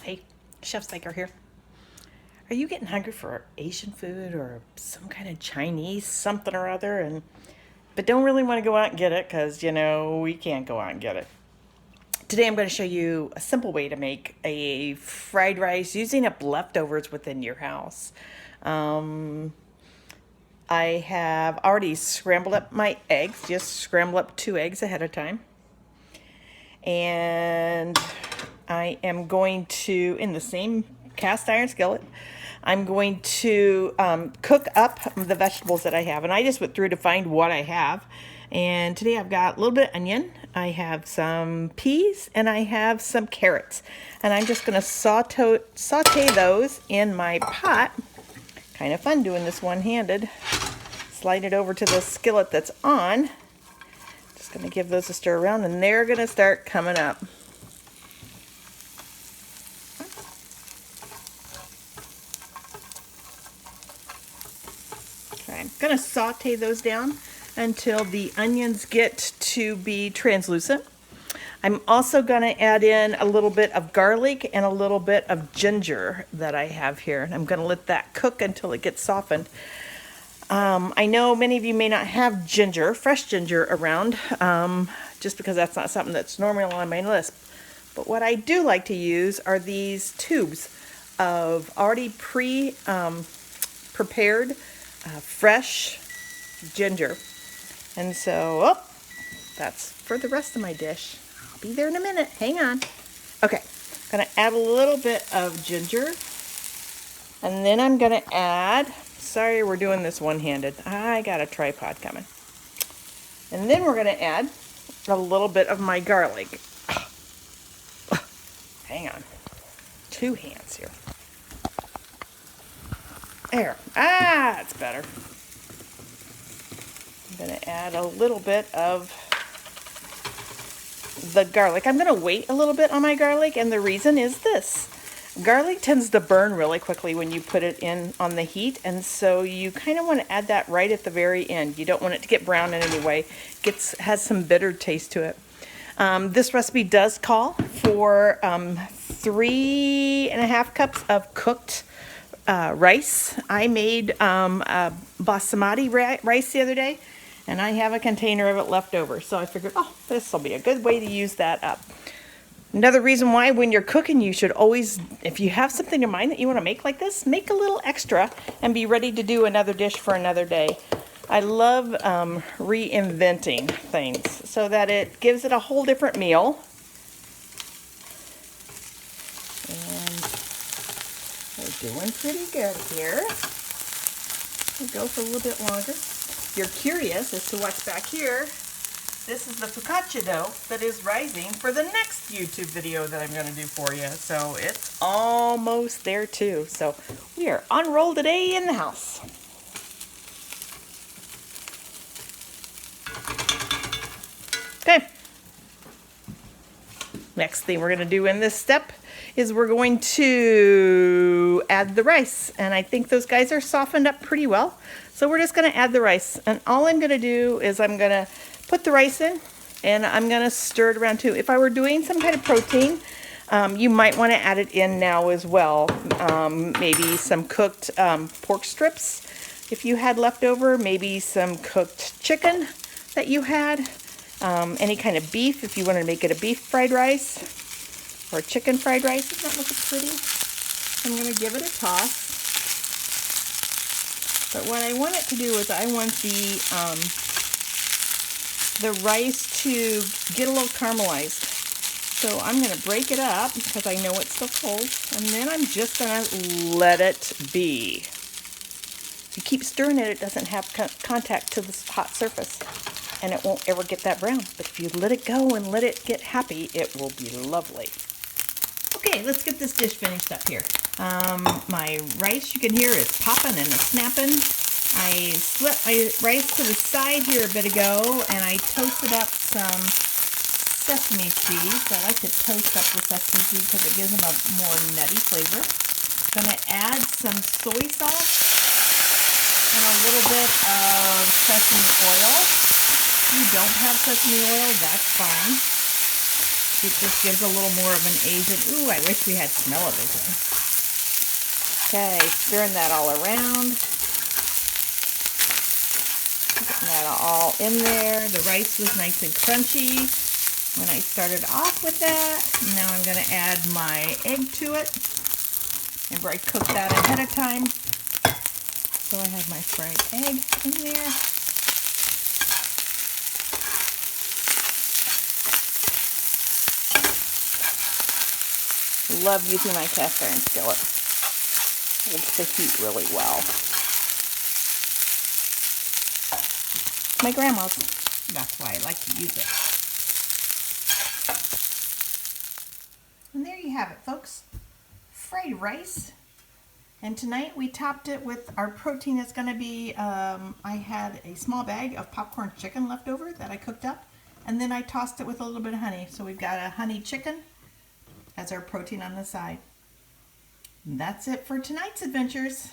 Hey, Chef Psycher here. Are you getting hungry for Asian food or some kind of Chinese something or other, but don't really want to go out and get it because we can't go out and get it? Today I'm going to show you a simple way to make a fried rice using up leftovers within your house. Um, I have already scrambled up my eggs, just scramble up 2 eggs ahead of time. And I am going to, in the same cast iron skillet, I'm going to cook up the vegetables that I have. And I just went through to find what I have. And today I've got a little bit of onion, I have some peas, and I have some carrots. And I'm just going to saute those in my pot. Kind of fun doing this one-handed. Slide it over to the skillet that's on. Just going to give those a stir around, and they're going to start coming up. I'm going to saute those down until the onions get to be translucent. I'm also going to add in a little bit of garlic and a little bit of ginger that I have here. And I'm going to let that cook until it gets softened. I know many of you may not have ginger, fresh ginger around, just because that's not something that's normally on my list. But what I do like to use are these tubes of already prepared fresh ginger. And so, that's for the rest of my dish. I'll be there in a minute. Hang on. Okay, I'm going to add a little bit of ginger. And then I'm going to add, sorry we're doing this one-handed. I got a tripod coming. And then we're going to add a little bit of my garlic. Hang on. 2 hands here. There. It's better. I'm going to add a little bit of the garlic. I'm going to wait a little bit on my garlic, and the reason is this. Garlic tends to burn really quickly when you put it in on the heat, and so you kind of want to add that right at the very end. You don't want it to get brown in any way. Has some bitter taste to it. This recipe does call for 3.5 cups of cooked rice. I made basmati rice the other day, and I have a container of it left over. So I figured, this will be a good way to use that up. Another reason why when you're cooking, you should always, if you have something in mind that you want to make like this, make a little extra and be ready to do another dish for another day. I love reinventing things so that it gives it a whole different meal. And we're doing pretty good here. We'll go for a little bit longer. If you're curious as to what's back here, this is the focaccia dough that is rising for the next YouTube video that I'm going to do for you. So it's almost there too. So we are on roll today in the house. Okay. Next thing we're going to do in this step is we're going to add the rice. And I think those guys are softened up pretty well. So we're just going to add the rice. And all I'm going to do is I'm going to put the rice in, and I'm going to stir it around too. If I were doing some kind of protein, you might want to add it in now as well. Maybe some cooked pork strips if you had leftover, maybe some cooked chicken that you had, any kind of beef if you want to make it a beef fried rice or a chicken fried rice. Isn't that looking pretty? I'm going to give it a toss. But what I want it to do is I want the rice to get a little caramelized. So I'm going to break it up because I know it's still cold, and then I'm just going to let it be. If you keep stirring it, it doesn't have contact to the hot surface, and it won't ever get that brown. But if you let it go and let it get happy, it will be lovely. Okay, let's get this dish finished up here. My rice, you can hear, is popping and snapping. I slipped my rice to the side here a bit ago, and I toasted up some sesame seeds. I like to toast up the sesame seeds because it gives them a more nutty flavor. I'm going to add some soy sauce and a little bit of sesame oil. If you don't have sesame oil, that's fine. It just gives a little more of an Asian. Ooh, I wish we had smell-o-vision. Okay, stirring that all around. Getting that all in there. The rice was nice and crunchy when I started off with that. Now I'm going to add my egg to it. Remember, I cooked that ahead of time. So I have my fried egg in there. Love using my cast iron skillet. Holds the heat really well. My grandma's. That's why I like to use it. And there you have it, folks. Fried rice. And tonight we topped it with our protein. It's going to be, I had a small bag of popcorn chicken left over that I cooked up. And then I tossed it with a little bit of honey. So we've got a honey chicken as our protein on the side. And that's it for tonight's adventures.